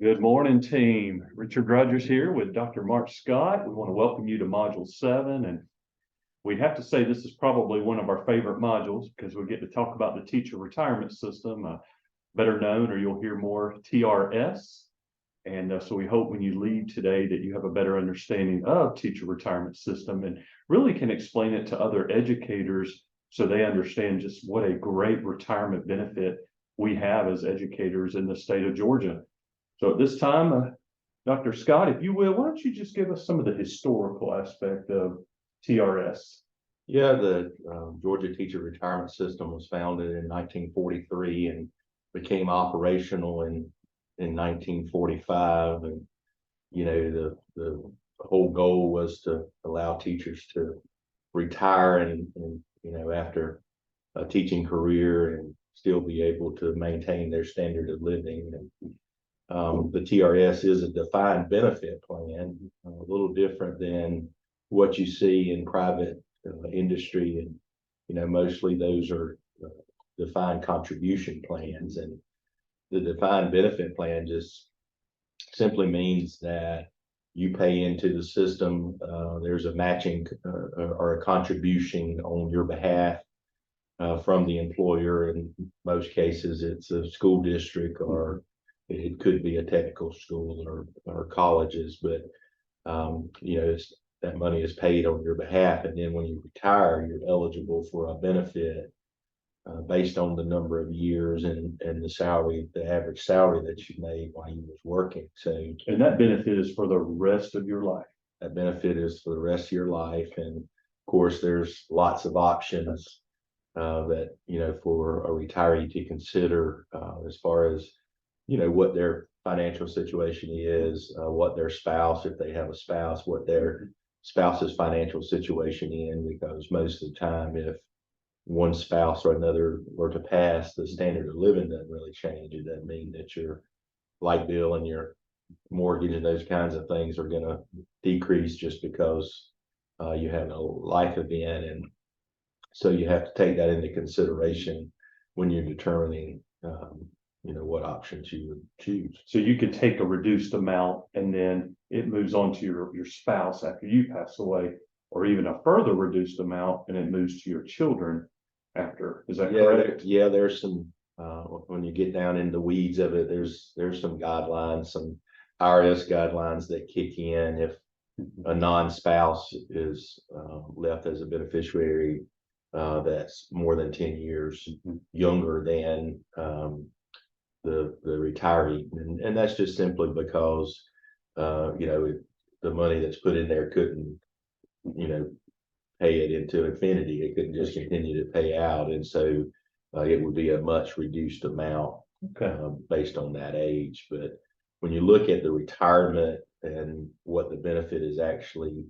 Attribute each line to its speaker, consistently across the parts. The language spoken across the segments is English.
Speaker 1: Good morning, team. Richard Rogers here with Dr. Mark Scott. We want to welcome you to Module 7. And we have to say this is probably one of our favorite modules because we get to talk about the teacher retirement system, better known, or you'll hear more, TRS. And so we hope when you leave today that you have a better understanding of teacher retirement system and really can explain it to other educators so they understand just what a great retirement benefit we have as educators in the state of Georgia. So at this time, Dr. Scott, if you will, why don't you just give us some of the historical aspect of TRS?
Speaker 2: Yeah, the Georgia Teacher Retirement System was founded in 1943 and became operational in 1945. And the whole goal was to allow teachers to retire and after a teaching career and still be able to maintain their standard of living. And the TRS is a defined benefit plan, a little different than what you see in private industry. And, mostly those are defined contribution plans. And the defined benefit plan just simply means that you pay into the system. There's a matching or a contribution on your behalf from the employer. In most cases, it's a school district or it could be a technical school or colleges, but that money is paid on your behalf. And then when you retire, you're eligible for a benefit based on the number of years and the average salary that you made while you was working. So,
Speaker 1: and that benefit is for the rest of your life.
Speaker 2: That benefit is for the rest of your life. And of course, there's lots of options that, for a retiree to consider as far as what their financial situation is, what their spouse, if they have a spouse, what their spouse's financial situation in, because most of the time, if one spouse or another were to pass, the standard of living doesn't really change. It doesn't mean that your light bill and your mortgage and those kinds of things are going to decrease just because you have a life event. And so you have to take that into consideration when you're determining what options you would choose.
Speaker 1: So you could take a reduced amount and then it moves on to your spouse after you pass away, or even a further reduced amount and it moves to your children after. Is that correct?
Speaker 2: Yeah, there's some when you get down in the weeds of it, there's some guidelines, some IRS guidelines that kick in if a non-spouse is left as a beneficiary that's more than 10 years younger than the retiree, and that's just simply because the money that's put in there couldn't pay it into infinity. It couldn't just continue to pay out, and so it would be a much reduced amount based on that age. But when you look at the retirement and what the benefit is actually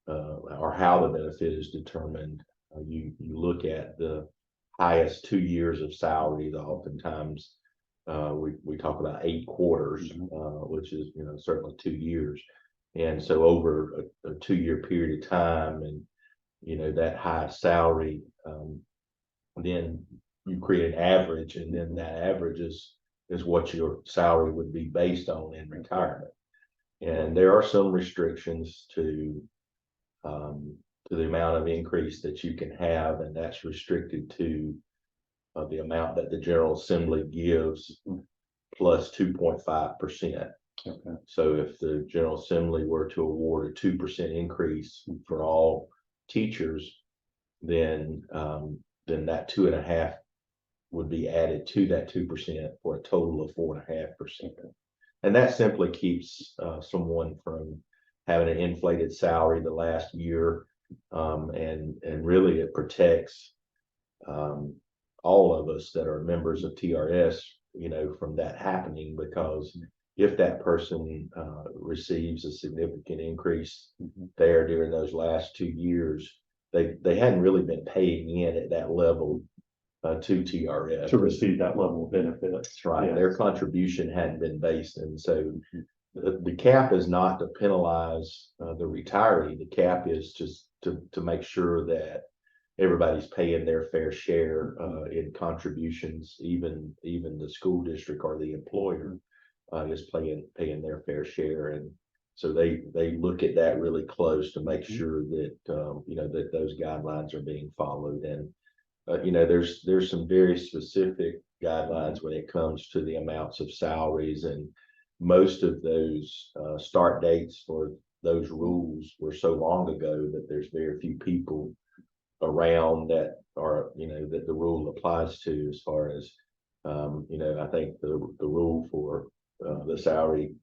Speaker 2: or how the benefit is determined, you look at the highest 2 years of salary. Oftentimes we talk about 8 quarters, which is certainly 2 years. And so over a 2-year period of time, and that high salary, then you create an average, and then that average is what your salary would be based on in retirement. And there are some restrictions to the amount of increase that you can have, and that's restricted to the amount that the General Assembly gives plus 2.5%.
Speaker 1: Okay.
Speaker 2: So if the General Assembly were to award a 2% increase for all teachers, then that 2.5 would be added to that 2% for a total of 4.5%. And that simply keeps someone from having an inflated salary the last year, and really it protects all of us that are members of TRS, from that happening, because if that person receives a significant increase there during those last 2 years, they hadn't really been paying in at that level to TRS
Speaker 1: to receive that level of benefit.
Speaker 2: That's right. Yes. Their contribution hadn't been based, and so the cap is not to penalize the retiree. The cap is just to make sure that everybody's paying their fair share in contributions, even the school district or the employer. is paying their fair share. And so they look at that really close to make sure that, that those guidelines are being followed. And, there's some very specific guidelines when it comes to the amounts of salaries, and most of those start dates for those rules were so long ago that there's very few people around that are, that the rule applies to, as far as, I think the rule for the salary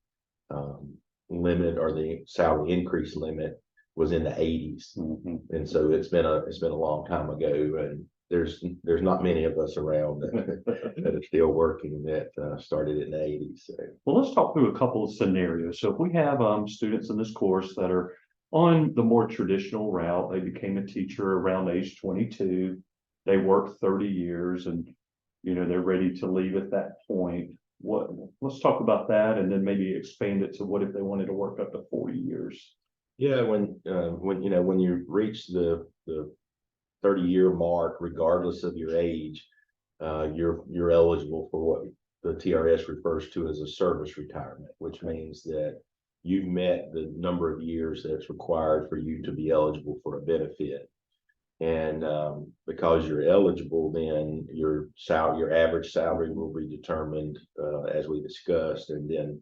Speaker 2: limit, or the salary increase limit, was in the 80s. And so it's been a long time ago, and there's not many of us around that are still working that started in the 80s. So.
Speaker 1: Well, let's talk through a couple of scenarios. So if we have students in this course that are on the more traditional route, they became a teacher around age 22, they worked 30 years, and they're ready to leave at that point. Let's talk about that, and then maybe expand it to what if they wanted to work up to 40 years.
Speaker 2: Yeah, when you reach the 30-year mark, regardless of your age, you're eligible for what the TRS refers to as a service retirement, which means that you've met the number of years that's required for you to be eligible for a benefit. And because you're eligible, then your average salary will be determined as we discussed, and then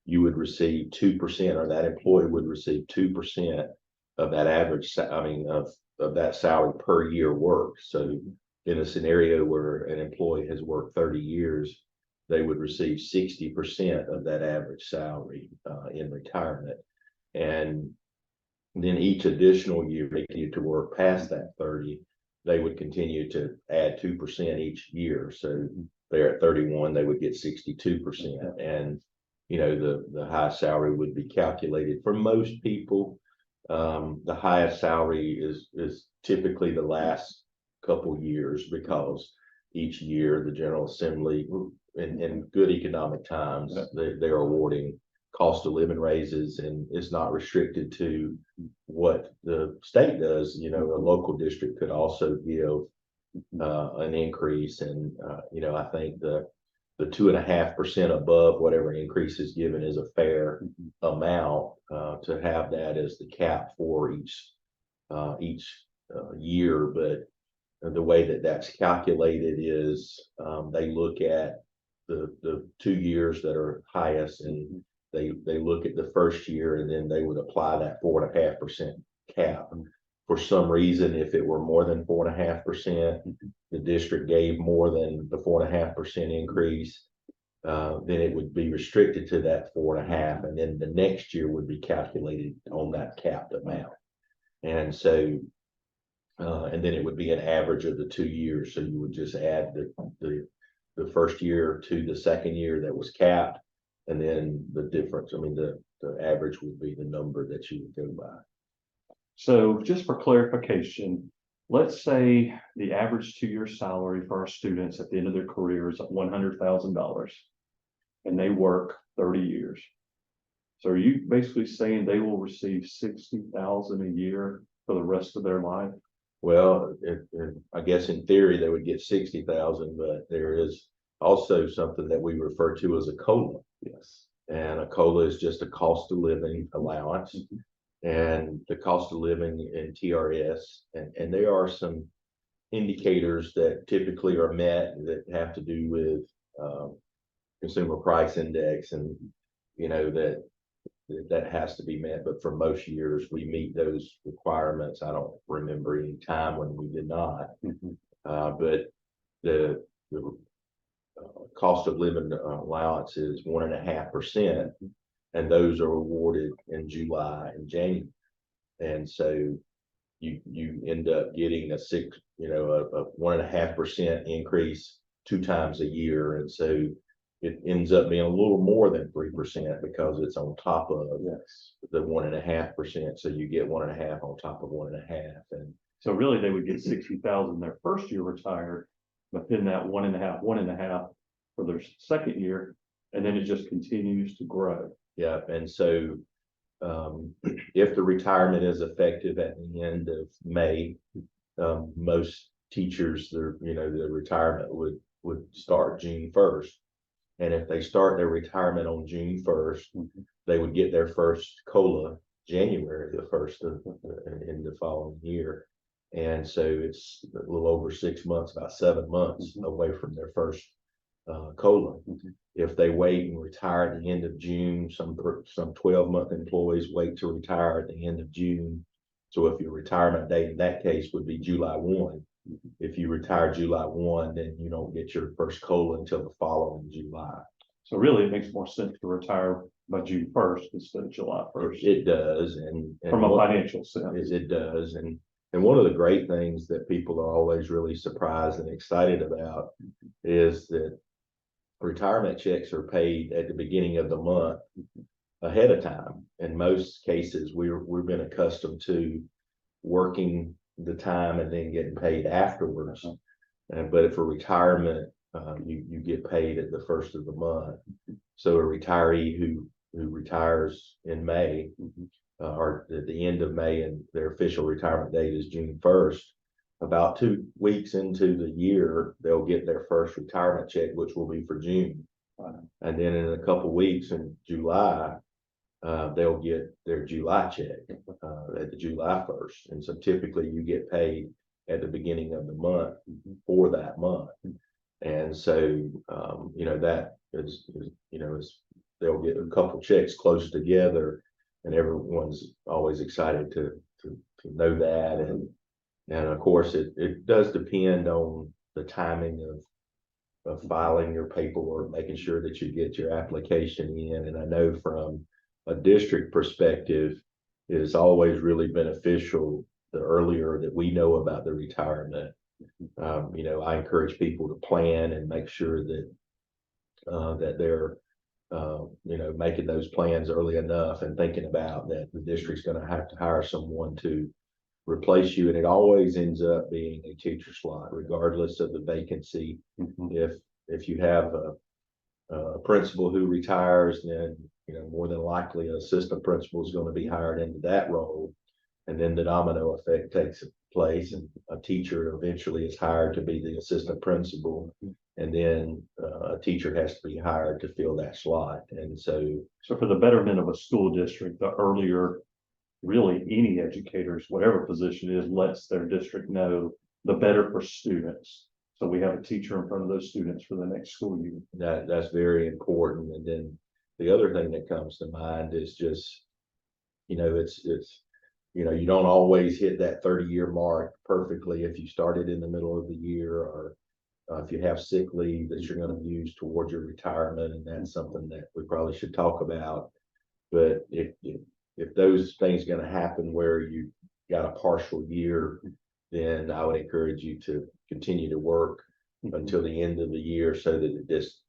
Speaker 2: you would receive 2%, or that employee would receive 2% of that average, of that salary per year worked. So in a scenario where an employee has worked 30 years, they would receive 60% of that average salary in retirement. And then each additional year they continue to work past that 30, they would continue to add 2% each year. So they're at 31, they would get 62%. And the high salary would be calculated for most people. The highest salary is typically the last couple years, because each year the General Assembly, in good economic times, they're awarding cost of living raises, and it's not restricted to what the state does. A local district could also give an increase, and I think the 2.5% above whatever increase is given is a fair amount to have that as the cap for each year. But the way that that's calculated is they look at the 2 years that are highest, and they look at the first year, and then they would apply that 4.5% cap. For some reason, if it were more than 4.5%, the district gave more than the 4.5% increase, then it would be restricted to that 4.5%, and then the next year would be calculated on that capped amount. And so, and then it would be an average of the 2 years. So you would just add the first year to the second year that was capped, and then the difference, the average would be the number that you would go by.
Speaker 1: So just for clarification, let's say the average 2-year salary for our students at the end of their career is $100,000, and they work 30 years. So are you basically saying they will receive $60,000 a year for the rest of their life?
Speaker 2: Well, I guess in theory they would get $60,000, but there is also something that we refer to as a COLA.
Speaker 1: Yes.
Speaker 2: And a COLA is just a cost of living allowance. And the cost of living in TRS, and there are some indicators that typically are met that have to do with consumer price index, and that has to be met. But for most years we meet those requirements. I don't remember any time when we did not. But the cost of living allowance is 1.5%, and those are awarded in July and January. And so you end up getting a 1.5% increase 2 times a year. And so it ends up being a little more than 3% because it's on top of the 1.5%. So you get 1.5 on top of 1.5. And
Speaker 1: so really they would get 60,000 their first year retired, but then that 1.5 for their second year, and then it just continues to grow.
Speaker 2: Yeah. And so if the retirement is effective at the end of May, most teachers, the retirement would start June 1st. And if they start their retirement on June 1st, they would get their first COLA January the 1st in the following year. And so it's a little over 6 months, about 7 months away from their first COLA. If they wait and retire at the end of June, some 12-month employees wait to retire at the end of June. So if your retirement date in that case would be July 1, if you retire July 1, then you don't get your first COLA until the following July.
Speaker 1: So really, it makes more sense to retire by June 1st instead of July 1st.
Speaker 2: It does, and
Speaker 1: from a financial sense.
Speaker 2: It does, and one of the great things that people are always really surprised and excited about is that retirement checks are paid at the beginning of the month ahead of time. In most cases, we've been accustomed to working the time and then getting paid afterwards. But for retirement, you get paid at the first of the month. So a retiree who retires in May or at the end of May, and their official retirement date is June 1st. About 2 weeks into the year, they'll get their first retirement check, which will be for June. And then in a couple of weeks in July, they'll get their July check at the July 1st. And so typically you get paid at the beginning of the month for that month. And so, that is they'll get a couple checks close together, and everyone's always excited to know that. And of course, it does depend on the timing of filing your paperwork, making sure that you get your application in. And I know from a district perspective, it is always really beneficial the earlier that we know about the retirement. I encourage people to plan and make sure that that they're making those plans early enough and thinking about that the district's going to have to hire someone to replace you. And it always ends up being a teacher slot, regardless of the vacancy. If you have a principal who retires, then more than likely an assistant principal is going to be hired into that role, and then the domino effect takes place, and a teacher eventually is hired to be the assistant principal, and then a teacher has to be hired to fill that slot. And so
Speaker 1: for the betterment of a school district, the earlier really any educators, whatever position it is, lets their district know, the better for students. So we have a teacher in front of those students for the next school year.
Speaker 2: That's very important. And then the other thing that comes to mind is just, it's you don't always hit that 30-year mark perfectly if you started in the middle of the year, or if you have sick leave that you're going to use towards your retirement. And that's something that we probably should talk about. But if those things are going to happen where you got a partial year, then I would encourage you to continue to work until the end of the year, so that it just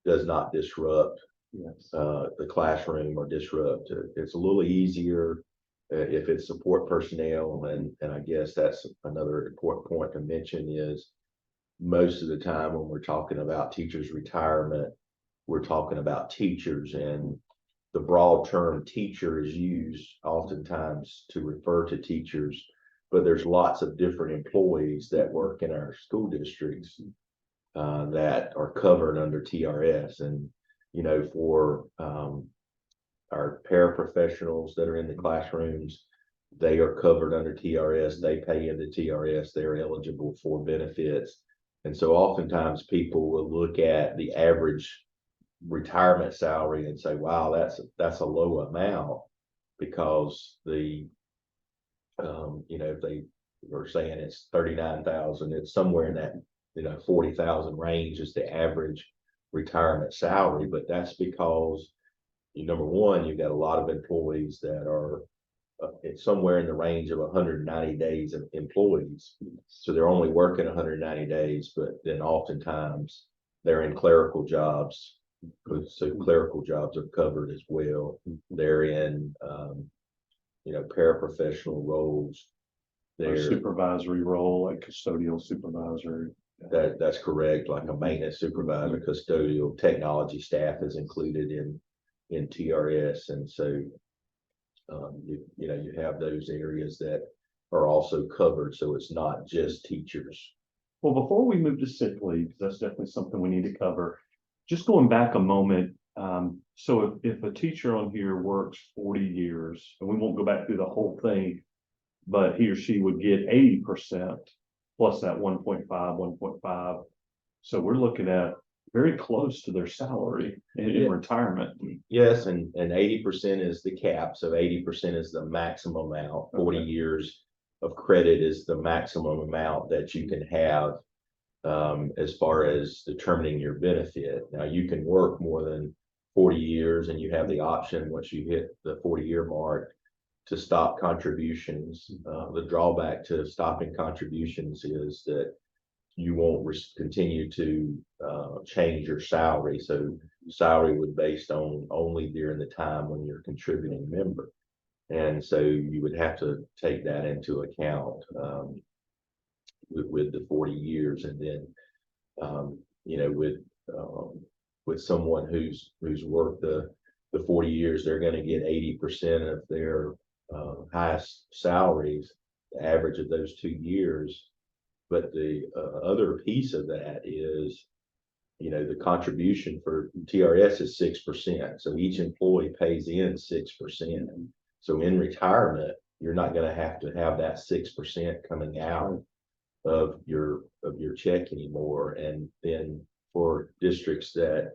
Speaker 2: does not disrupt the classroom or disrupt. It's a little easier if it's support personnel. And I guess that's another important point to mention is most of the time when we're talking about teachers' retirement, we're talking about teachers, and the broad term teacher is used oftentimes to refer to teachers, but there's lots of different employees that work in our school districts that are covered under TRS. And for our paraprofessionals that are in the classrooms, they are covered under TRS. They pay into TRS. They're eligible for benefits. And so oftentimes people will look at the average retirement salary and say, wow, that's a low amount, because if they were saying it's 39,000, it's somewhere in that 40,000 range is the average retirement salary. But that's because number one, you've got a lot of employees that are it's somewhere in the range of 190 days of employees. So they're only working 190 days, but then oftentimes they're in clerical jobs. So clerical jobs are covered as well. They're in, paraprofessional roles.
Speaker 1: They're supervisory role, like custodial supervisor.
Speaker 2: That's correct. Like a maintenance supervisor, custodial, technology staff is included in TRS. And so, you have those areas that are also covered. So it's not just teachers.
Speaker 1: Well, before we move to sick leave, because that's definitely something we need to cover, Just going back a moment, so if a teacher on here works 40 years, and we won't go back through the whole thing, but he or she would get 80% plus that 1.5, 1.5. So we're looking at very close to their salary in retirement.
Speaker 2: Yes, and 80% is the cap, so 80% is the maximum amount. 40 years of credit is the maximum amount that you can have as far as determining your benefit. Now, you can work more than 40 years, and you have the option once you hit the 40-year mark to stop contributions. The drawback to stopping contributions is that you won't continue to change your salary. So salary would based on only during the time when you're a contributing member. And so you would have to take that into account with the 40 years. And then, you know, with someone who's worked the 40 years, they're going to get 80% of their highest salaries, the average of those 2 years. But the other piece of that is, you know, the contribution for TRS is 6%. So each employee pays in 6%. So in retirement, you're not going to have that 6% coming out of your check anymore. And then for districts that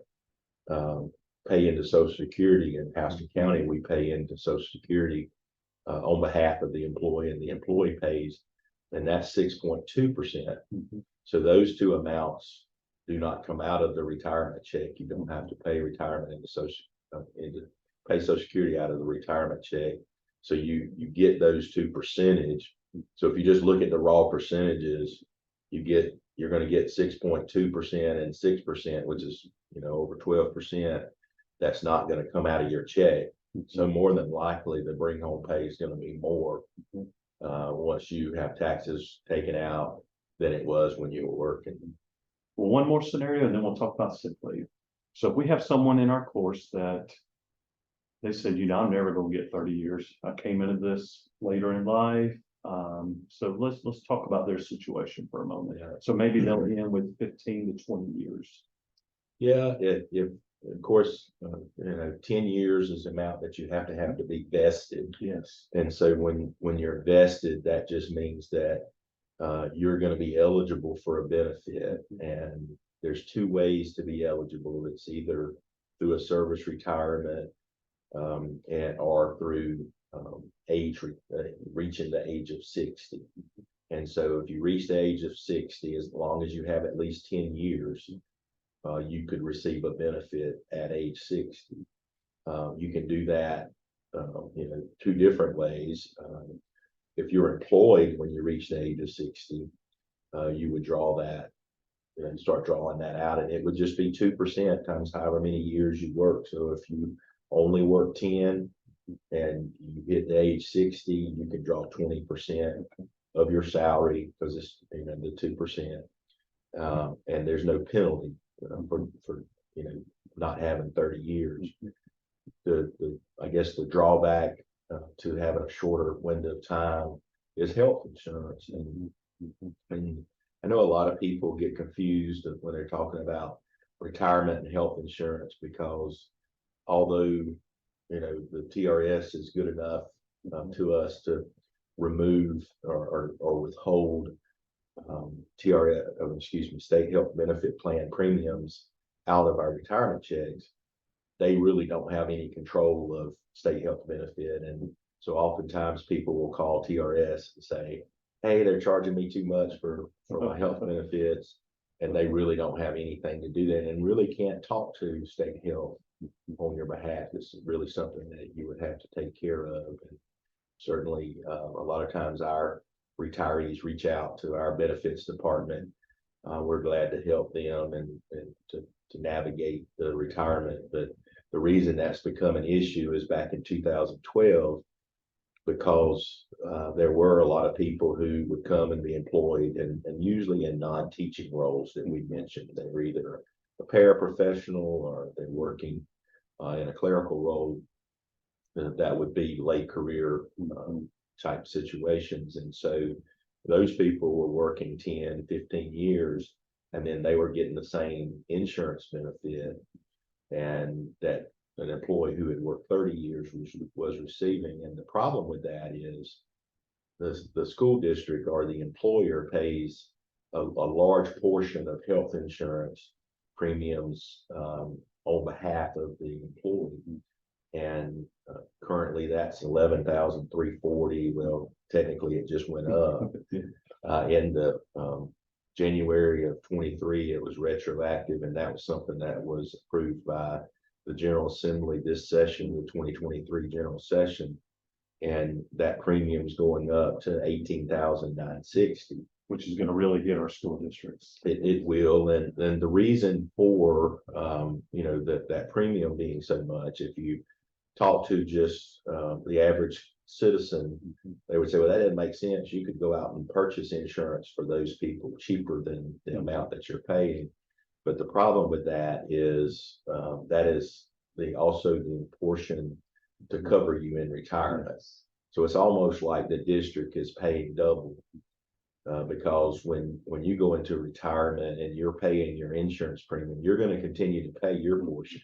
Speaker 2: pay into Social Security, in Houston County, we pay into Social Security on behalf of the employee, and the employee pays, and that's 6.2%. So those two amounts do not come out of the retirement check. You don't have to pay retirement pay Social Security out of the retirement check. So you get those two percentage. So if you just look at the raw percentages, you're going to get 6.2% and 6%, which is, you know, over 12%. That's not going to come out of your check. So more than likely, the bring home pay is going to be more once you have taxes taken out than it was when you were working.
Speaker 1: Well, one more scenario, and then we'll talk about sick leave. So if we have someone in our course that they said, you know, I'm never going to get 30 years. I came into this later in life. So let's talk about their situation for a moment.
Speaker 2: Yeah.
Speaker 1: So maybe they'll end with 15 to 20 years.
Speaker 2: Yeah, if of course, you know, 10 years is the amount that you have to be vested.
Speaker 1: Yes.
Speaker 2: And so when you're vested, that just means that you're going to be eligible for a benefit. And there's two ways to be eligible. It's either through a service retirement and or through reaching the age of 60. And so if you reach the age of 60, as long as you have at least 10 years, you could receive a benefit at age 60. You can do that, you know, two different ways. If you're employed when you reach the age of 60, you would draw that and start drawing that out, and it would just be 2% times however many years you work. So if you only work 10 and you hit the age 60, you can draw 20% of your salary because it's, you know, the 2%, and there's no penalty for you know, not having 30 years. I guess the drawback to having a shorter window of time is health insurance, and I know a lot of people get confused when they're talking about retirement and health insurance, because although, you know, the TRS is good enough to us to remove or withhold state health benefit plan premiums out of our retirement checks, they really don't have any control of state health benefit. And so oftentimes people will call TRS and say, hey, they're charging me too much for my health benefits, and they really don't have anything to do that and really can't talk to state health on your behalf. It's really something that you would have to take care of. And certainly a lot of times our retirees reach out to our benefits department. We're glad to help them and to navigate the retirement. But the reason that's become an issue is back in 2012, because there were a lot of people who would come and be employed, and usually in non-teaching roles that we mentioned. They were either a paraprofessional or they're working in a clerical role. That would be late career type situations. And so those people were working 10, 15 years, and then they were getting the same insurance benefit, and that an employee who had worked 30 years was receiving. And the problem with that is the school district or the employer pays a large portion of health insurance premiums on behalf of the employee. And currently that's 11,340. Well, technically it just went up. In the January of 23, it was retroactive, and that was something that was approved by the General Assembly this session, the 2023 General Session. And that premium is going up to 18,960.
Speaker 1: Which is going to really hit our school districts.
Speaker 2: It will, and the reason for that premium being so much, if you talk to just the average citizen, they would say, well, that doesn't make sense. You could go out and purchase insurance for those people cheaper than the amount that you're paying. But the problem with that is also the portion to cover you in retirement. So it's almost like the district is paying double. Because when you go into retirement and you're paying your insurance premium, you're going to continue to pay your portion,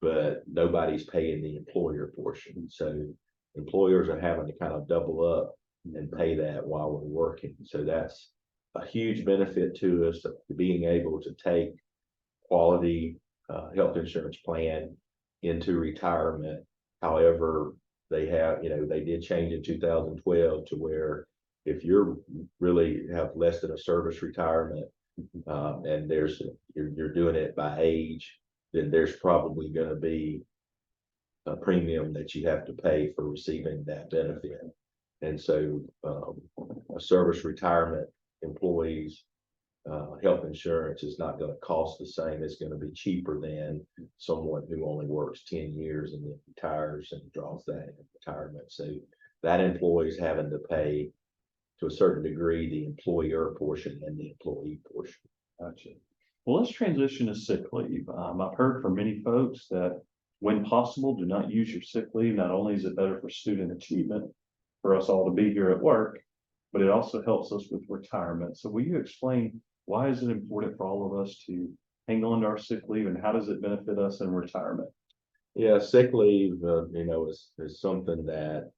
Speaker 2: but nobody's paying the employer portion. So employers are having to kind of double up and pay that while we're working. So that's a huge benefit to us, of being able to take quality health insurance plan into retirement. However, they did change in 2012 to where if you're really have less than a service retirement, and you're doing it by age, then there's probably going to be a premium that you have to pay for receiving that benefit. And so a service retirement employees health insurance is not going to cost the same. It's going to be cheaper than someone who only works 10 years and then retires and draws that in retirement. So that employee is having to pay, to a certain degree, the employer portion and the employee portion.
Speaker 1: Gotcha. Well, let's transition to sick leave. I've heard from many folks that when possible, do not use your sick leave. Not only is it better for student achievement for us all to be here at work, but it also helps us with retirement. So will you explain why is it important for all of us to hang on to our sick leave, and how does it benefit us in retirement?
Speaker 2: Yeah, sick leave, is something that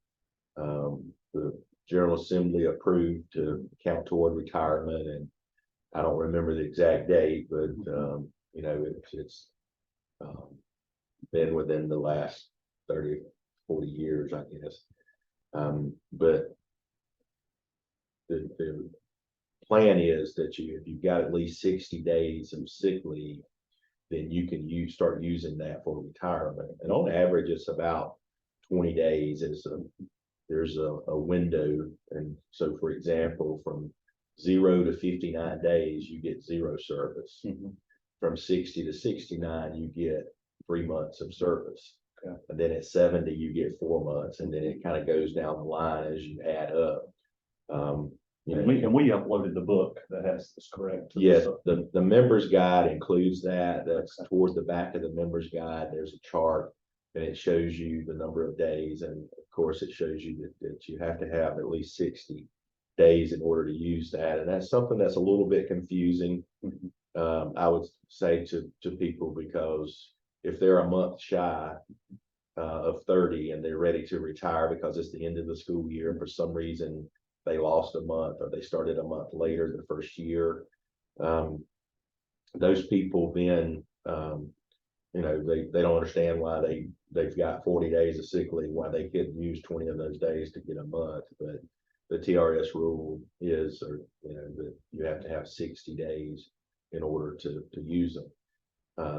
Speaker 2: the General Assembly approved to count toward retirement, and I don't remember the exact date, but it's been within the last 30, 40 years, I guess. But the plan is that if you've got at least 60 days of sick leave, then you can start using that for retirement. And on average, it's about 20 days. There's a window. And so, for example, from 0 to 59 days, you get 0 service.
Speaker 1: Mm-hmm.
Speaker 2: From 60 to 69, you get 3 months of service.
Speaker 1: Okay.
Speaker 2: And then at 70, you get 4 months. And then it kind of goes down the line as you add up.
Speaker 1: And we uploaded the book that has this, correct?
Speaker 2: Yes, the members guide includes that. That's towards the back of the members guide. There's a chart, and it shows you the number of days. And of course, it shows you that you have to have at least 60 days in order to use that. And that's something that's a little bit confusing. Mm-hmm. I would say to people, because if they're a month shy of 30 and they're ready to retire because it's the end of the school year, and for some reason they lost a month or they started a month later the first year, those people then they don't understand why they've got 40 days of sick leave, why they couldn't use 20 of those days to get a month. But the TRS rule is that you have to have 60 days in order to use them.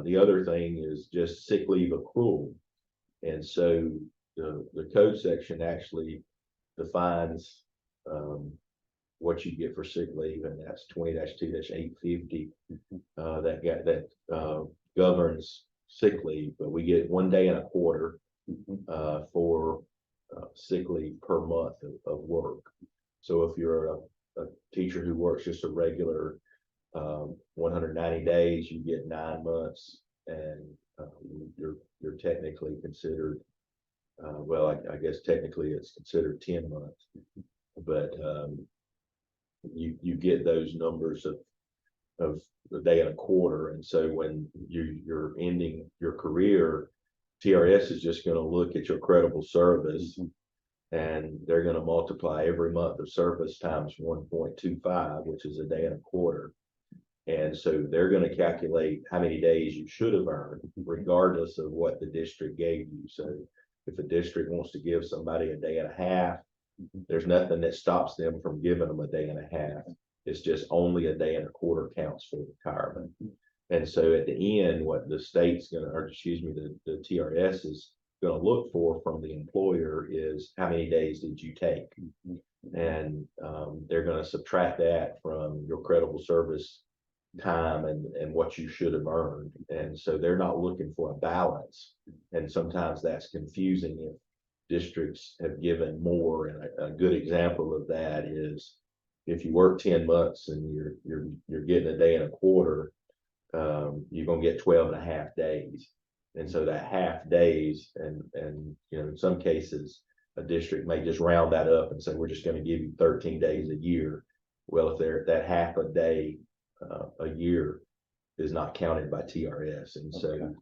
Speaker 2: The other thing is just sick leave accrual. And so the code section actually defines what you get for sick leave, and that's 20-2-850 that governs sick leave. But we get 1 day and a quarter for sick leave per month of work. So if you're a teacher who works just a regular 190 days, you get 9 months, and you're technically considered I guess technically it's considered 10 months, but you get those numbers of of a day and a quarter. And so when you're ending your career, TRS is just going to look at your credible service, and they're going to multiply every month of service times 1.25, which is a day and a quarter. And so they're going to calculate how many days you should have earned, regardless of what the district gave you. So if a district wants to give somebody a day and a half, there's nothing that stops them from giving them a day and a half. It's just only a day and a quarter counts for retirement. And so at the end, what the state's going to, or excuse me, the TRS is going to look for from the employer is how many days did you take? And they're going to subtract that from your credible service time and what you should have earned. And so they're not looking for a balance. And sometimes that's confusing if districts have given more. And a good example of that is if you work 10 months and you're getting a day and a quarter, you're going to get 12 and a half days. And so that half days, and you know, in some cases, a district may just round that up and say, we're just going to give you 13 days a year. Well, if they're that half a day a year is not counted by TRS. And so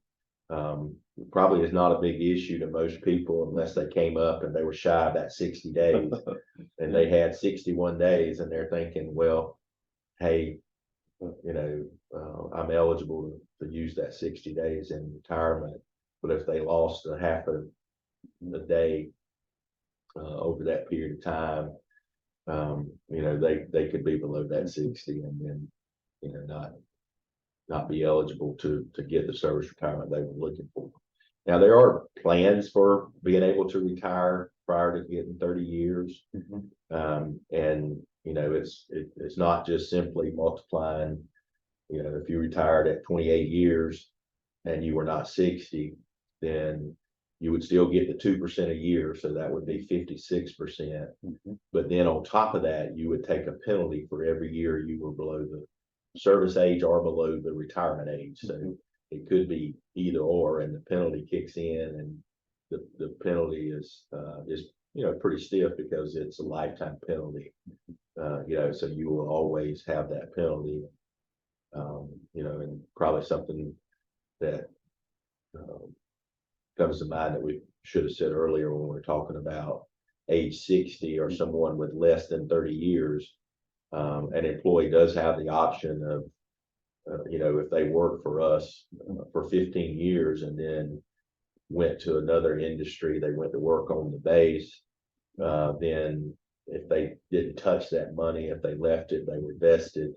Speaker 2: probably is not a big issue to most people unless they came up and they were shy of that 60 days and they had 61 days and they're thinking, well, hey, you know, I'm eligible to use that 60 days in retirement. But if they lost a half of the day over that period of time, you know, they could be below that 60 and then, you know, not be eligible to get the service retirement they were looking for. Now, there are plans for being able to retire prior to getting 30 years. And, you know, it's not just simply multiplying, you know, if you retired at 28 years and you were not 60, then you would still get the 2% a year. So that would be 56%. But then on top of that, you would take a penalty for every year you were below the service age or below the retirement age. So it could be either or, and the penalty kicks in, and the penalty is you know, pretty stiff because it's a lifetime penalty. You know, so you will always have that penalty. You know, and probably something that comes to mind that we should have said earlier when we were talking about age 60 or someone with less than 30 years. An employee does have the option of, you know, if they work for us for 15 years and then went to another industry, they went to work on the base, then if they didn't touch that money, if they left it, they were vested,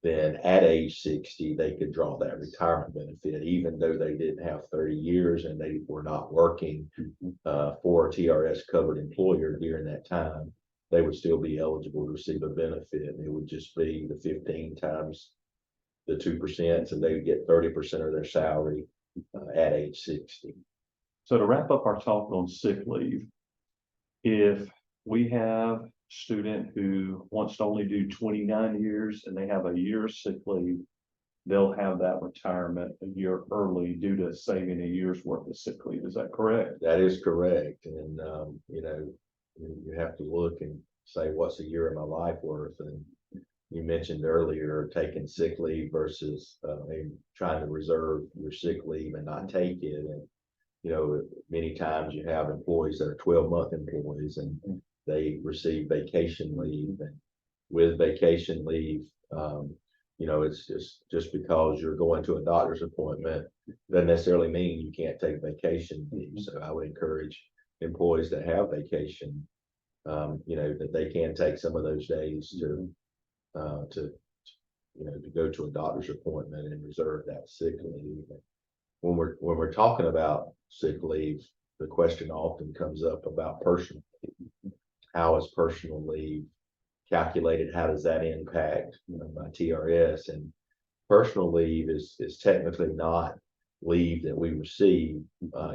Speaker 2: then at age 60, they could draw that retirement benefit, even though they didn't have 30 years and they were not working for a TRS covered employer during that time. They would still be eligible to receive a benefit. It would just be the 15 times the 2%. So they would get 30% of their salary at age 60.
Speaker 1: So to wrap up our talk on sick leave, if we have a student who wants to only do 29 years and they have a year sick leave, they'll have that retirement a year early due to saving a year's worth of sick leave. Is that correct?
Speaker 2: That is correct. And, you know, you have to look and say, what's a year of my life worth? And you mentioned earlier taking sick leave versus trying to reserve your sick leave and not take it. And, you know, many times you have employees that are 12-month employees and they receive vacation leave. And with vacation leave, you know, it's just because you're going to a doctor's appointment doesn't necessarily mean you can't take vacation leave. So I would encourage employees that have vacation, you know, that they can take some of those days to you know, to go to a doctor's appointment and reserve that sick leave. When we're talking about sick leave, the question often comes up about personal leave. How is personal leave calculated? How does that impact, you know, my TRS? And personal leave is technically not leave that we receive.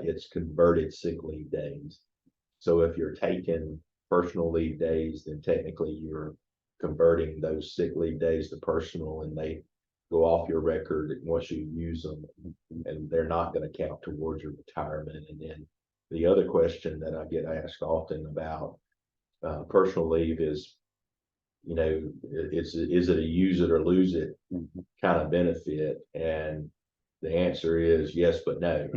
Speaker 2: It's converted sick leave days. So if you're taking personal leave days, then technically you're converting those sick leave days to personal, and they go off your record once you use them, and they're not going to count towards your retirement. And then the other question that I get asked often about personal leave is, you know, is it a use it or lose it
Speaker 1: Mhm.
Speaker 2: kind of benefit? And the answer is yes, but no.